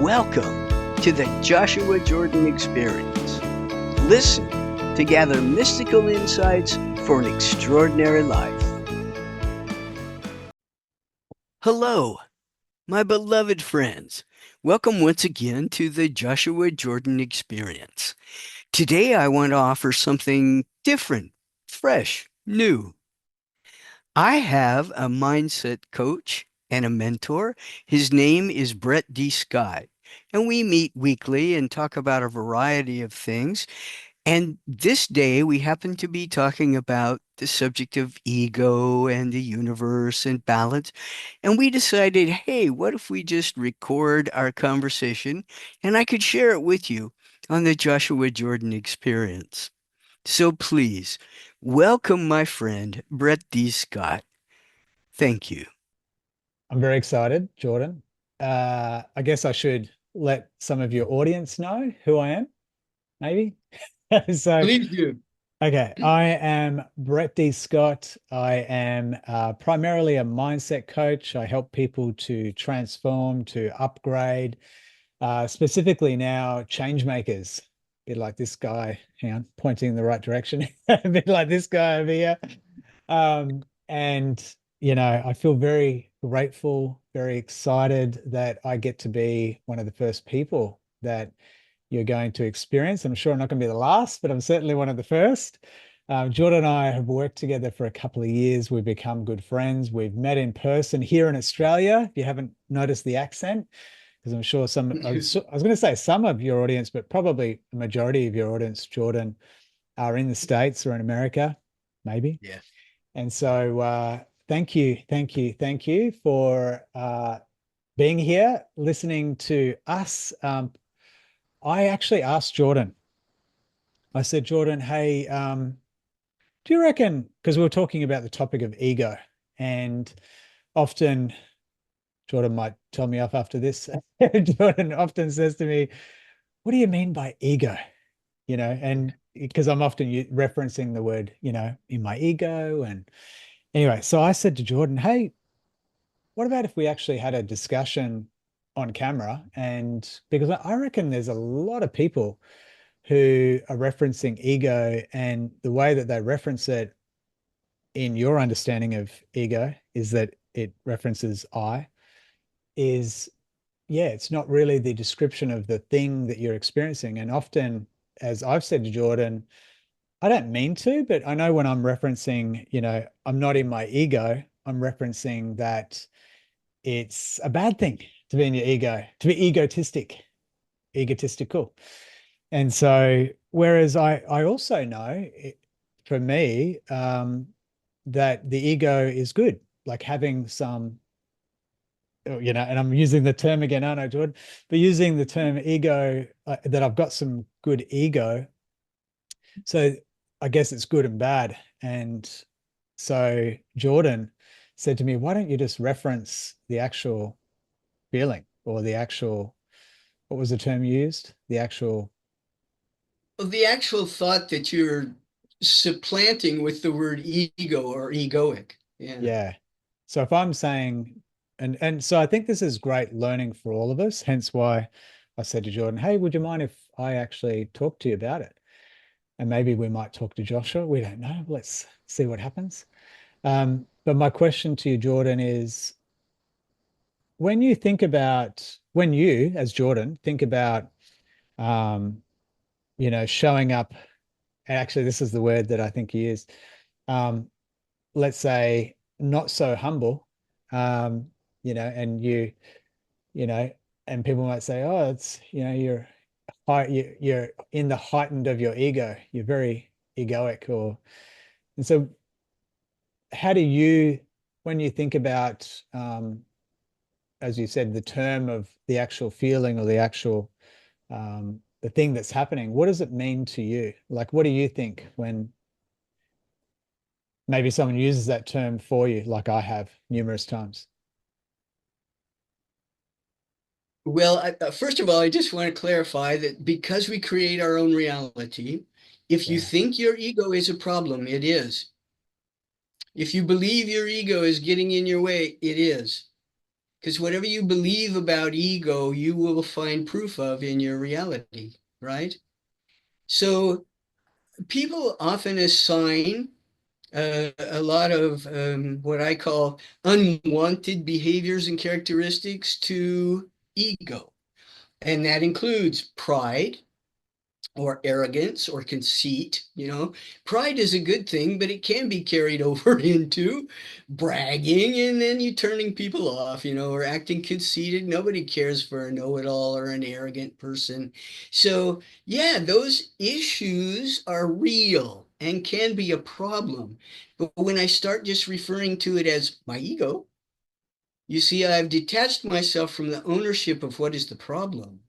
Welcome to the Joshua Jordan Experience. Listen to gather mystical insights for an extraordinary life. Hello, my beloved friends. Welcome once again to the Joshua Jordan Experience. Today I want to offer something different, fresh, new. I have a mindset coach and a mentor. His name is Brett D. Scott, and we meet weekly and talk about a variety of things. And this day we happen to be talking about the subject of ego and the universe and balance. And we decided, hey, what if we just record our conversation and I could share it with you on the Joshua Jordan Experience? So please welcome my friend, Brett D. Scott. Thank you. I'm very excited, Jordan. I guess I should let some of your audience know who I am, maybe. So, Please do. okay, I am Brett D. Scott. I am primarily a mindset coach. I help people to transform, to upgrade, specifically now change makers. A bit like this guy, hang on, pointing in the right direction. A bit like this guy over here. And I feel very grateful, very excited that I get to be one of the first people that you're going to experience. I'm sure I'm not going to be the last, but I'm certainly one of the first. Jordan and I have worked together for a couple of years. We've become good friends. We've met in person here in Australia. If you haven't noticed the accent, because I'm sure I was going to say some of your audience, but probably a majority of your audience, Jordan, are in the States or in America, maybe. Yeah. And so thank you, thank you, thank you for being here, listening to us. I actually asked Jordan, I said, Jordan, hey, do you reckon, because we were talking about the topic of ego, and often Jordan might tell me off after this. Jordan often says to me, what do you mean by ego? And because I'm often referencing the word, in my ego. And anyway, so I said to Jordan, hey, what about if we actually had a discussion on camera? And because I reckon there's a lot of people who are referencing ego, and the way that they reference it in your understanding of ego is that it references I, is, yeah, it's not really the description of the thing that you're experiencing. And often, as I've said to Jordan, I don't mean to, but I know when I'm referencing, I'm not in my ego, I'm referencing that it's a bad thing to be in your ego, to be egotistical. And so, whereas I also know, for me, that the ego is good, like having some, and I'm using the term again, aren't I, Jordan? But using the term ego, that I've got some good ego. So I guess it's good and bad. And so Jordan said to me, why don't you just reference the actual feeling, or the actual, what was the term used? The actual, Well, the actual thought that you're supplanting with the word ego or egoic. Yeah. yeah. So if I'm saying, and so I think this is great learning for all of us, hence why I said to Jordan, hey, would you mind if I actually talk to you about it? And maybe we might talk to Joshua. We don't know. Let's see what happens. But my question to you, Jordan, is when you, as Jordan, think about, um, showing up, and actually, this is the word that I think you used, um, let's say, not so humble, and you know, and people might say, oh, it's, you're high, you're in the heightened of your ego, you're very egoic, and so how do you, when you think about, as you said, the term of the actual feeling, or the actual, the thing that's happening, what does it mean to you? Like, what do you think when maybe someone uses that term for you, like I have numerous times? Well, first of all, I just want to clarify that because we create our own reality, if you Yeah. think your ego is a problem, it is. If you believe your ego is getting in your way, it is. Because whatever you believe about ego, you will find proof of in your reality, right? So people often assign a lot of what I call unwanted behaviors and characteristics to ego. And that includes pride or arrogance or conceit. Pride is a good thing, but it can be carried over into bragging and then you turning people off, or acting conceited. Nobody cares for a know-it-all or an arrogant person. So, yeah, those issues are real and can be a problem. But when I start just referring to it as my ego, you see, I've detached myself from the ownership of what is the problem.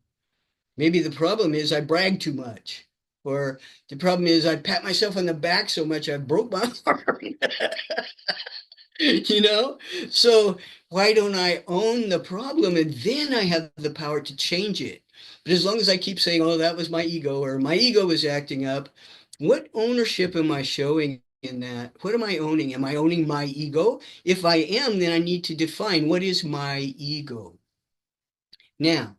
Maybe the problem is I brag too much. Or the problem is I pat myself on the back so much I broke my arm. you know? So why don't I own the problem and then I have the power to change it? But as long as I keep saying, oh, that was my ego or my ego is acting up, what ownership am I showing in that? What am I owning? Am I owning my ego? If I am, then I need to define what is my ego. Now,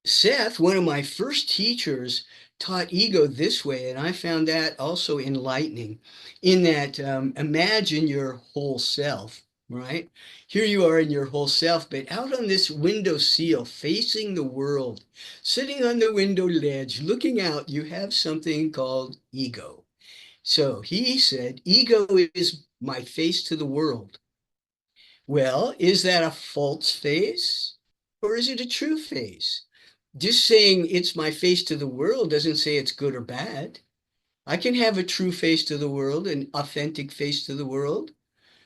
Seth, one of my first teachers, taught ego this way, and I found that also enlightening. In that, imagine your whole self, right? Here you are in your whole self, but out on this window sill, facing the world, sitting on the window ledge, looking out, you have something called ego. So he said, ego is my face to the world. Well, is that a false face or is it a true face? Just saying it's my face to the world doesn't say it's good or bad. I can have a true face to the world, an authentic face to the world.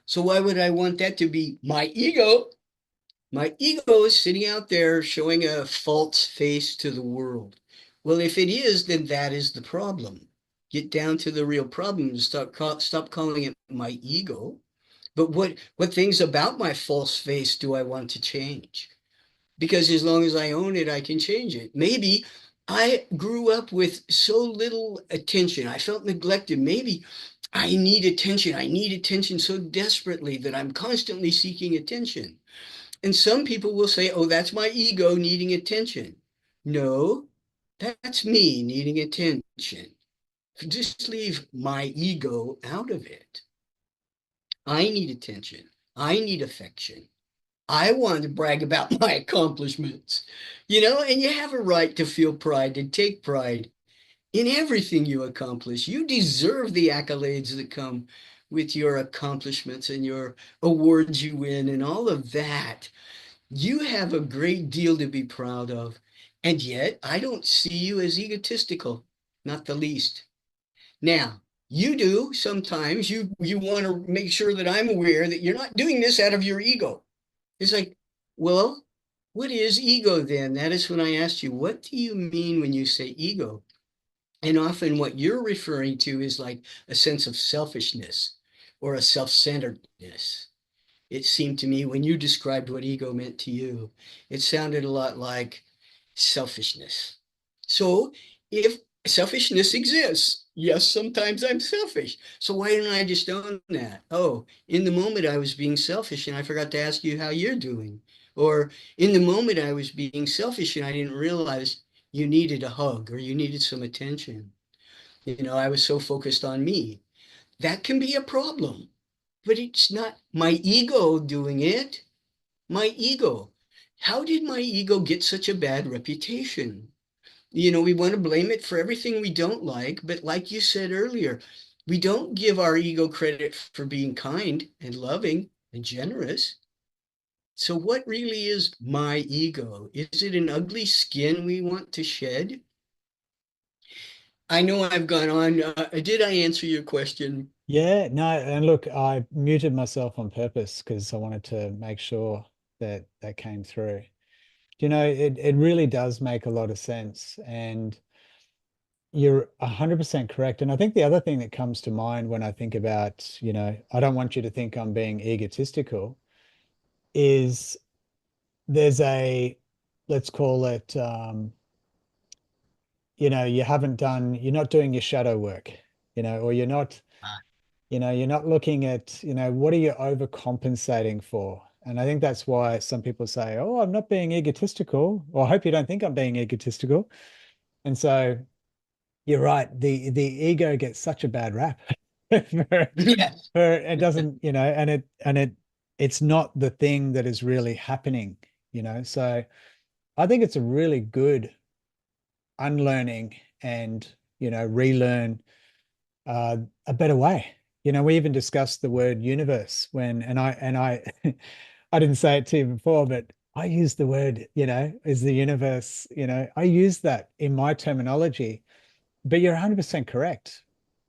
So why would I want that to be my ego? My ego is sitting out there showing a false face to the world. Well, if it is, then that is the problem. Get down to the real problem and stop calling it my ego. But what things about my false face do I want to change? Because as long as I own it, I can change it. Maybe I grew up with so little attention. I felt neglected. Maybe I need attention. I need attention so desperately that I'm constantly seeking attention. And some people will say, oh, that's my ego needing attention. No, that's me needing attention. Just leave my ego out of it. I need attention. I need affection. I want to brag about my accomplishments, and you have a right to feel pride and take pride in everything you accomplish. You deserve the accolades that come with your accomplishments and your awards you win and all of that. You have a great deal to be proud of. And yet, I don't see you as egotistical, not the least. Now, you do sometimes. You want to make sure that I'm aware that you're not doing this out of your ego. It's like, well, what is ego then? That is when I asked you, what do you mean when you say ego? And often what you're referring to is like a sense of selfishness or a self-centeredness. It seemed to me when you described what ego meant to you, it sounded a lot like selfishness. So if selfishness exists, yes, sometimes I'm selfish. So why didn't I just own that? Oh, in the moment I was being selfish and I forgot to ask you how you're doing. Or in the moment I was being selfish and I didn't realize you needed a hug or you needed some attention. I was so focused on me. That can be a problem, but it's not my ego doing it. My ego. How did my ego get such a bad reputation? We want to blame it for everything we don't like, but like you said earlier, we don't give our ego credit for being kind and loving and generous. So what really is my ego? Is it an ugly skin we want to shed? I know I've gone on. Did I answer your question? Yeah, no, and look, I muted myself on purpose because I wanted to make sure that that came through. It really does make a lot of sense. And you're 100% correct. And I think the other thing that comes to mind when I think about, I don't want you to think I'm being egotistical, is there's a, let's call it, you're not doing your shadow work, or you're not looking at, what are you overcompensating for? And I think that's why some people say, "Oh, I'm not being egotistical," or "I hope you don't think I'm being egotistical." And so you're right. The ego gets such a bad rap for, Yes. for it doesn't, it's not the thing that is really happening. So I think it's a really good unlearning and, relearn a better way. We even discussed the word universe and I I didn't say it to you before, but I use the word, is the universe, I use that in my terminology. But you're 100% correct,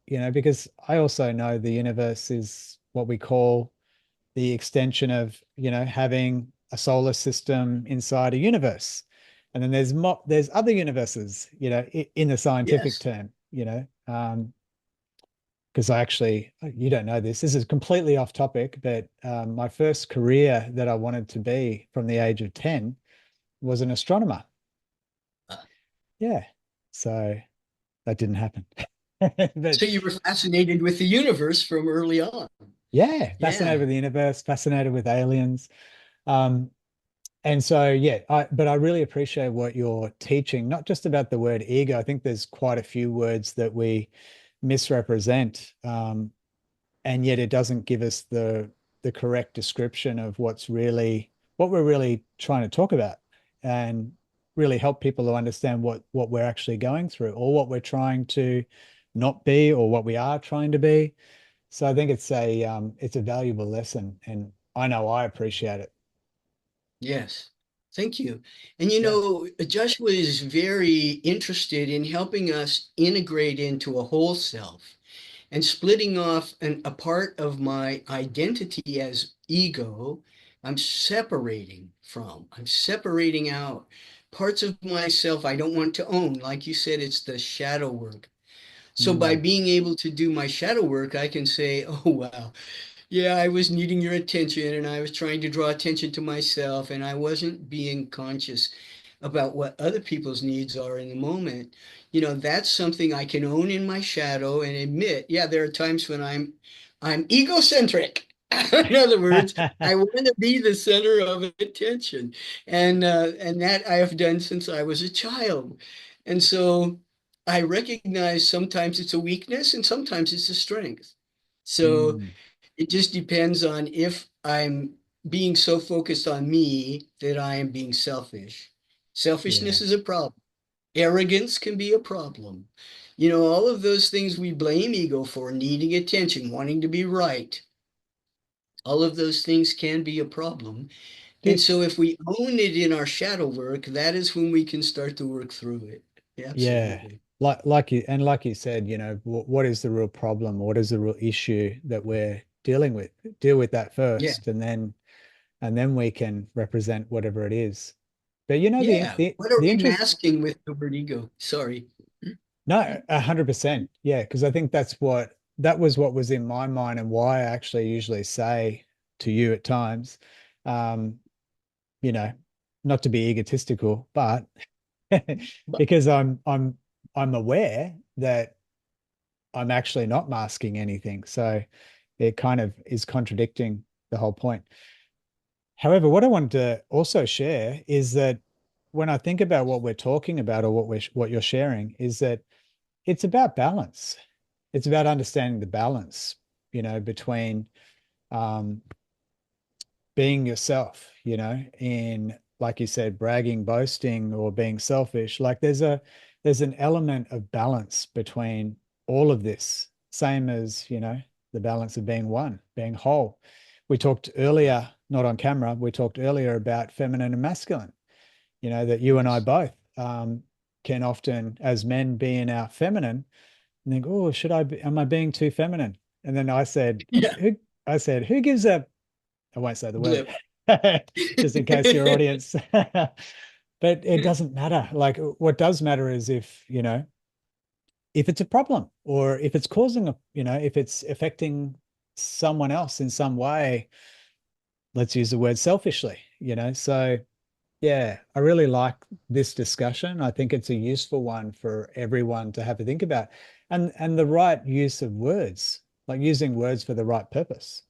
because I also know the universe is what we call the extension of, having a solar system inside a universe. And then there's other universes, in the scientific Yes. term, because I actually, you don't know this is completely off topic, but my first career that I wanted to be from the age of 10 was an astronomer. Uh, Yeah. So that didn't happen. But So you were fascinated with the universe from early on. yeah, fascinated Yeah. with the universe, fascinated with aliens. Um, and so, yeah, but I really appreciate what you're teaching, not just about the word ego. I think there's quite a few words that we misrepresent, and yet it doesn't give us the correct description of what we're really trying to talk about, and really help people to understand what we're actually going through, or what we're trying to not be, or what we are trying to be. So I think it's a valuable lesson, and I know I appreciate it. Yes. Thank you. And Yeah. Joshua is very interested in helping us integrate into a whole self and splitting off a part of my identity as ego. I'm separating out parts of myself I don't want to own. Like you said, it's the shadow work. So by Mm. being able to do my shadow work, I can say, oh, wow, yeah, I was needing your attention and I was trying to draw attention to myself and I wasn't being conscious about what other people's needs are in the moment. That's something I can own in my shadow and admit, yeah, there are times when I'm egocentric. In other words, I want to be the center of attention. And that I have done since I was a child. And so I recognize sometimes it's a weakness and sometimes it's a strength. So Mm. it just depends on if I'm being so focused on me that I am being selfish. Selfishness Yeah. is a problem. Arrogance can be a problem. All of those things we blame ego for, needing attention, wanting to be right. All of those things can be a problem. And Do, so if we own it in our shadow work, that is when we can start to work through it. yeah. Absolutely. Like you said, what is the real problem? What is the real issue that we're dealing with? Deal with that Yeah. first, and then we can represent whatever it is. But the Yeah. the What are the we interest masking with the word ego? Sorry. No, 100%. Yeah, because I think that was in my mind, and why I actually usually say to you at times, um, you know, not to be egotistical, but But because I'm aware that I'm actually not masking anything. So it kind of is contradicting the whole point. However, what I wanted to also share is that when I think about what we're talking about, or what you're sharing, is that it's about balance. It's about understanding the balance, between um, being yourself, in, like you said, bragging, boasting, or being selfish. Like there's an element of balance between all of this, same as, the balance of being one, being whole. We talked earlier, not on camera, we talked earlier about feminine and masculine, that you and I yes. both can often, as men, be in our feminine and think, oh, am I being too feminine? And then Yeah. I said, who gives a, I won't say the word, Blip. just in case your audience, but it doesn't matter. Like what does matter is if it's a problem, or if it's causing if it's affecting someone else in some way, let's use the word selfishly. So yeah, I really like this discussion. I think it's a useful one for everyone to have to think about. And the right use of words, like using words for the right purpose.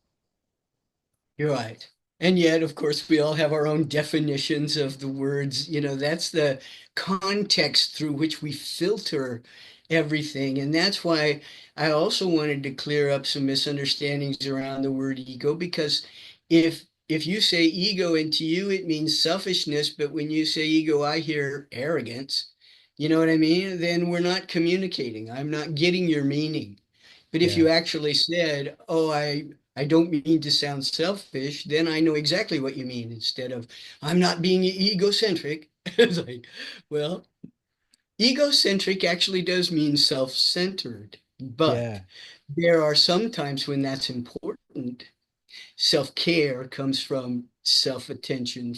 You're right. And yet, of course, we all have our own definitions of the words. That's the context through which we filter everything. And that's why I also wanted to clear up some misunderstandings around the word ego, because if you say ego and to you it means selfishness, but when you say ego, I hear arrogance, you know what I mean? Then we're not communicating. I'm not getting your meaning. But if Yeah, you actually said, "Oh, I don't mean to sound selfish," then I know exactly what you mean instead of "I'm not being egocentric." It's like, well, egocentric actually does mean self-centered, but yeah, there are some times when that's important. Self-care comes from self-attention,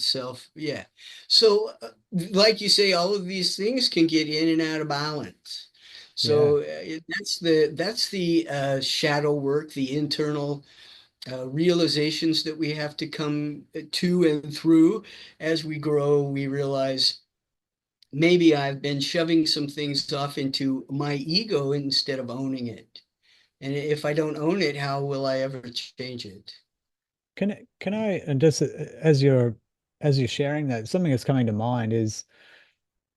yeah. So, like you say, all of these things can get in and out of balance. yeah. So that's the shadow work, the internal realizations that we have to come to and through as we grow. We realize maybe I've been shoving some things off into my ego instead of owning it. And if I don't own it, how will I ever change it? Can I, and just as you're sharing that, something that's coming to mind is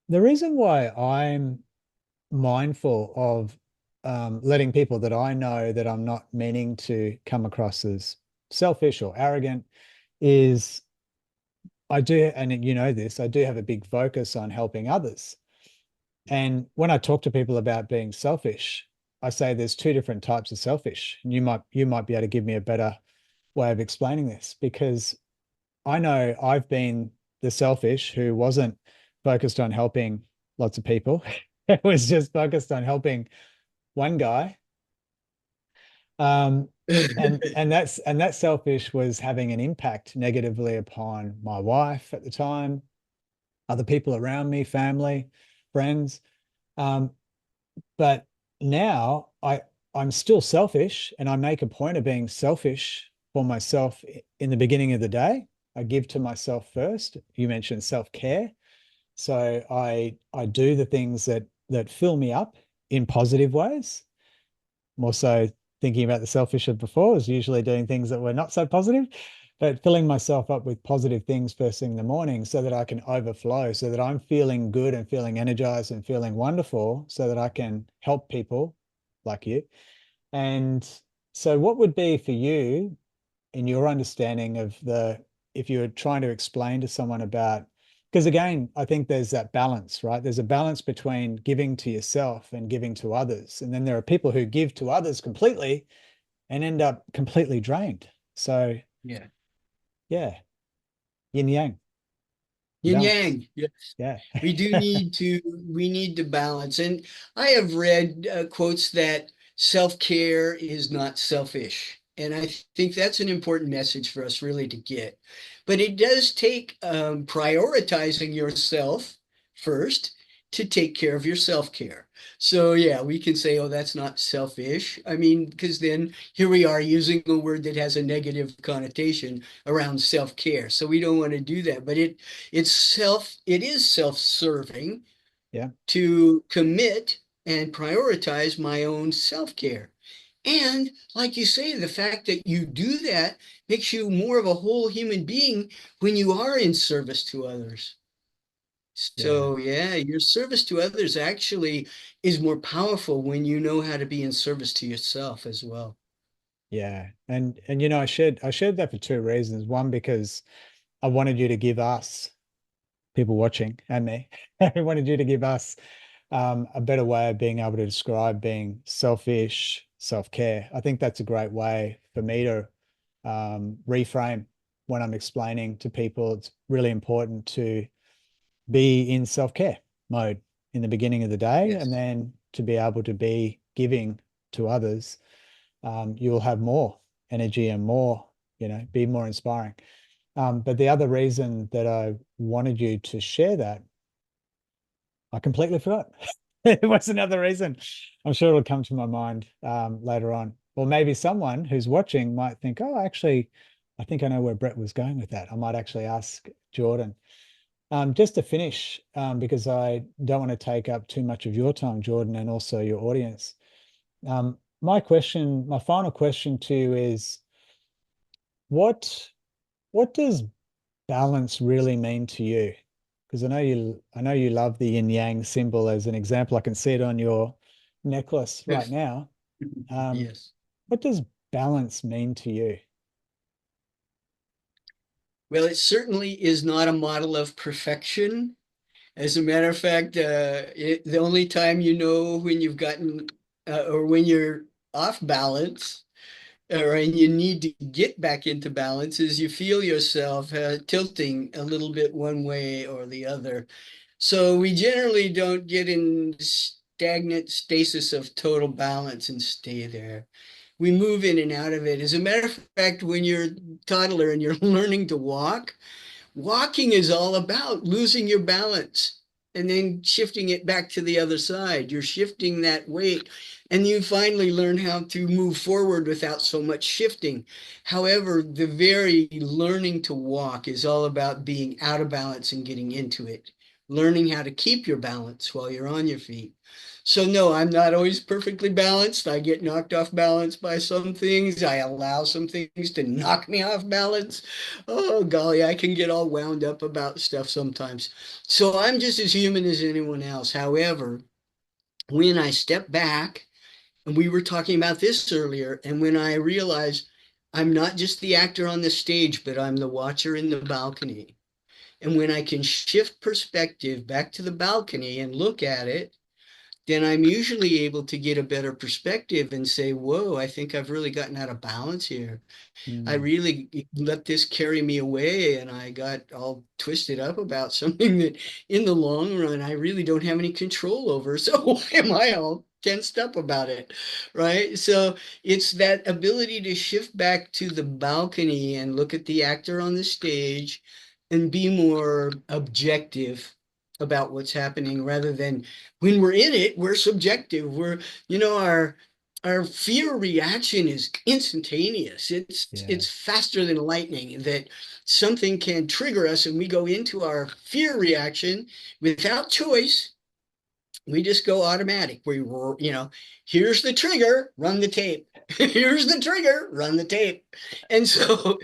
the reason why I'm mindful of letting people that I know that I'm not meaning to come across as selfish or arrogant is I do, and you know this, I do have a big focus on helping others. And when I talk to people about being selfish, I say there's two different types of selfish. And you might be able to give me a better way of explaining this because I know I've been the selfish who wasn't focused on helping lots of people. It was just focused on helping one guy. Um, and that selfish was having an impact negatively upon my wife at the time, other people around me, family, friends. Um, but now I'm still selfish and I make a point of being selfish for myself in the beginning of the day. I give to myself first. You mentioned self-care. So I do the things that fill me up in positive ways. More so thinking about the selfish of before is usually doing things that were not so positive, but filling myself up with positive things first thing in the morning so that I can overflow, so that I'm feeling good and feeling energized and feeling wonderful so that I can help people like you. And so what would be for you in your understanding of if you were trying to explain to someone about, because again, I think there's that balance, right? There's a balance between giving to yourself and giving to others. And then there are people who give to others completely and end up completely drained. So Yeah. yeah, yin yang, Yin balance. yang. Yeah. Yeah. We do need to we need to balance. And I have read quotes that self-care is not selfish. And I think that's an important message for us really to get. But it does take prioritizing yourself first to take care of your self-care. So yeah, we can say, oh, that's not selfish. I mean, because then here we are using a word that has a negative connotation around self-care. So we don't want to do that. But it is self-serving Yeah. to commit and prioritize my own self-care. And like you say, the fact that you do that makes you more of a whole human being when you are in service to others. Yeah. So yeah, your service to others actually is more powerful when you know how to be in service to yourself as well. Yeah. And you know, I shared that for two reasons. One, because I wanted you to give us people watching and me, I wanted you to give us a better way of being able to describe being selfish, self-care. I think that's a great way for me to reframe when I'm explaining to people. It's really important to be in self-care mode in the beginning of the day, and Yes. then to be able to be giving to others. You'll have more energy and more, be more inspiring. But the other reason that I wanted you to share that, I completely forgot. It was another reason. I'm sure it'll come to my mind later on. Or maybe someone who's watching might think, oh, actually, I think I know where Brett was going with that. I might actually ask Jordan. Just to finish, because I don't want to take up too much of your time, Jordan, and also your audience. My final question to you is, what What does balance really mean to you? Because I know you love the yin yang symbol as an example. I can see it on your necklace right now. Um, Yes. what does balance mean to you? Well, it certainly is not a model of perfection. As a matter of fact, the only time you know when you've gotten or when you're off balance or and you need to get back into balance is you feel yourself tilting a little bit one way or the other. So we generally don't get in stagnant stasis of total balance and stay there. We move in and out of it. As a matter of fact, when you're a toddler and you're learning to walk, walking is all about losing your balance and then shifting it back to the other side. You're shifting that weight and you finally learn how to move forward without so much shifting. However, the very learning to walk is all about being out of balance and getting into it, learning how to keep your balance while you're on your feet. So no, I'm not always perfectly balanced. I get knocked off balance by some things. I allow some things to knock me off balance. Oh, golly, I can get all wound up about stuff sometimes. So I'm just as human as anyone else. However, when I step back, and we were talking about this earlier, and when I realize I'm not just the actor on the stage, but I'm the watcher in the balcony. And when I can shift perspective back to the balcony and look at it, then I'm usually able to get a better perspective and say, whoa, I think I've really gotten out of balance here. I Mm, really let this carry me away and I got all twisted up about something that in the long run I really don't have any control over. So why am I all tensed up about it? Right? So it's that ability to shift back to the balcony and look at the actor on the stage and be more objective about what's happening rather than when we're in it, we're subjective. Our fear reaction is instantaneous. It's yes, faster than lightning that something can trigger us and we go into our fear reaction without choice. We just go automatic. Here's the trigger, run the tape. Here's the trigger, run the tape. And so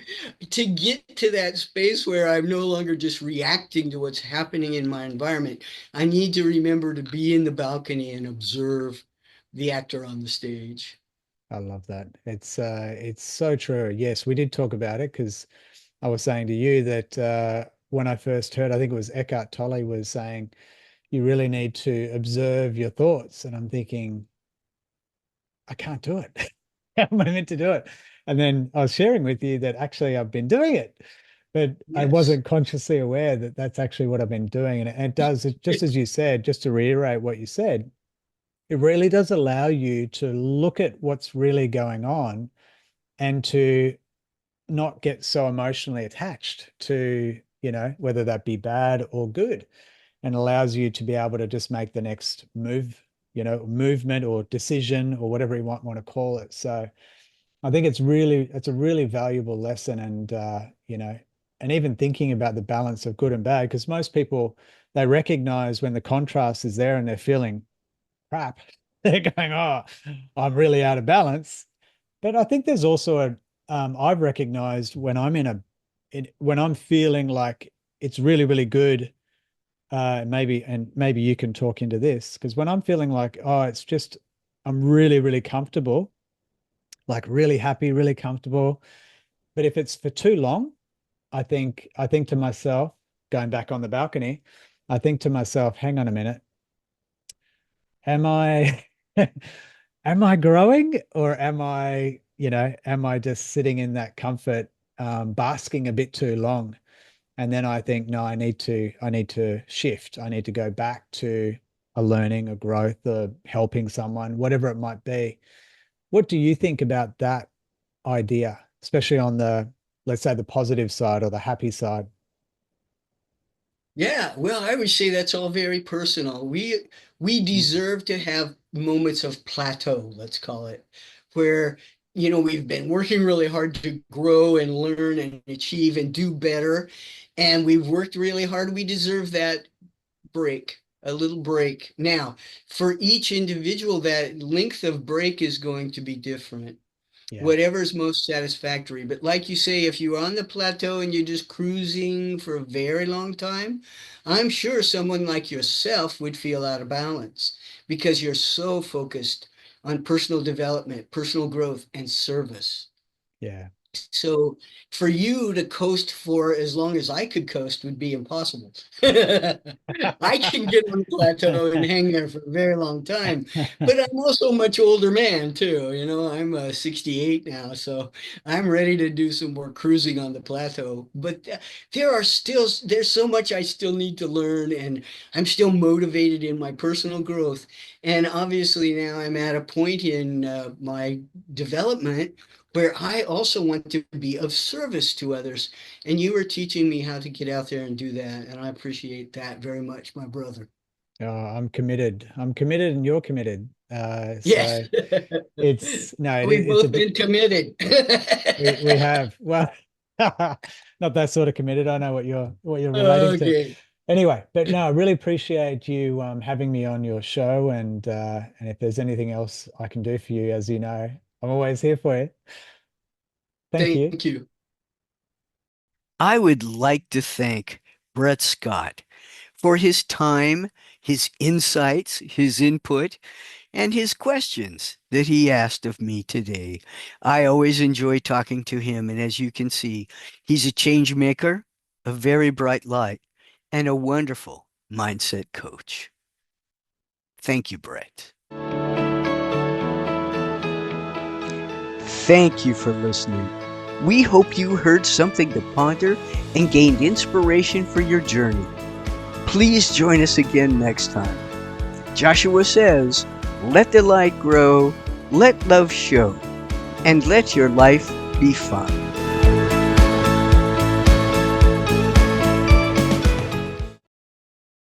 to get to that space where I'm no longer just reacting to what's happening in my environment, I need to remember to be in the balcony and observe the actor on the stage. I love that. It's so true. Yes, we did talk about it because I was saying to you that when I first heard, I think it was Eckhart Tolle was saying you really need to observe your thoughts, and I'm thinking I can't do it. How am I meant to do it? And then I was sharing with you that actually I've been doing it, but I Yes. wasn't consciously aware that that's actually what I've been doing. And it does, just as you said, just to reiterate what you said, it really does allow you to look at what's really going on and to not get so emotionally attached to, whether that be bad or good, and allows you to be able to just make the next move, movement or decision or whatever you want to call it. So I think it's a really valuable lesson. And and even thinking about the balance of good and bad, because most people, they recognize when the contrast is there and they're feeling crap. They're going, oh, I'm really out of balance. But I think there's also I've recognized when when I'm feeling like it's really, really good, maybe you can talk into this, because when I'm feeling like, oh, I'm really, really comfortable, like really happy, really comfortable. But if it's for too long, I think to myself, going back on the balcony, I think to myself, hang on a minute, am I am I growing, or am I just sitting in that comfort, basking a bit too long? And then I think, no, I need to shift. I need to go back to a learning, a growth, a helping someone, whatever it might be. What do you think about that idea, especially on let's say, the positive side or the happy side? Yeah, well, I would say that's all very personal. We Mm, deserve to have moments of plateau, let's call it, where we've been working really hard to grow and learn and achieve and do better, and we've worked really hard. We deserve that break, a little break. Now, for each individual, that length of break is going to be different. Yeah. whatever's most satisfactory. But like you say, if you're on the plateau and you're just cruising for a very long time, I'm sure someone like yourself would feel out of balance because you're so focused on personal development, personal growth, and service. Yeah. So for you to coast for as long as I could coast would be impossible. I can get on the plateau and hang there for a very long time, but I'm also a much older man too. You know, I'm 68 now, so I'm ready to do some more cruising on the plateau. But there's so much I still need to learn, and I'm still motivated in my personal growth. And obviously now I'm at a point in my development where I also want to be of service to others. And you were teaching me how to get out there and do that. And I appreciate that very much, my brother. Oh, I'm committed. I'm committed and you're committed. Yes. So it's no, We've it's a both bit been committed. we have well not that sort of committed. I know what you're relating to. Okay. Anyway, but no, I really appreciate you having me on your show and if there's anything else I can do for you, as you know, I'm always here for you. Thank you. Thank you. I would like to thank Brett Scott for his time, his insights, his input, and his questions that he asked of me today. I always enjoy talking to him, and as you can see, he's a change maker, a very bright light, and a wonderful mindset coach. Thank you, Brett. Thank you for listening. We hope you heard something to ponder and gained inspiration for your journey. Please join us again next time. Joshua says, let the light grow, let love show, and let your life be fun.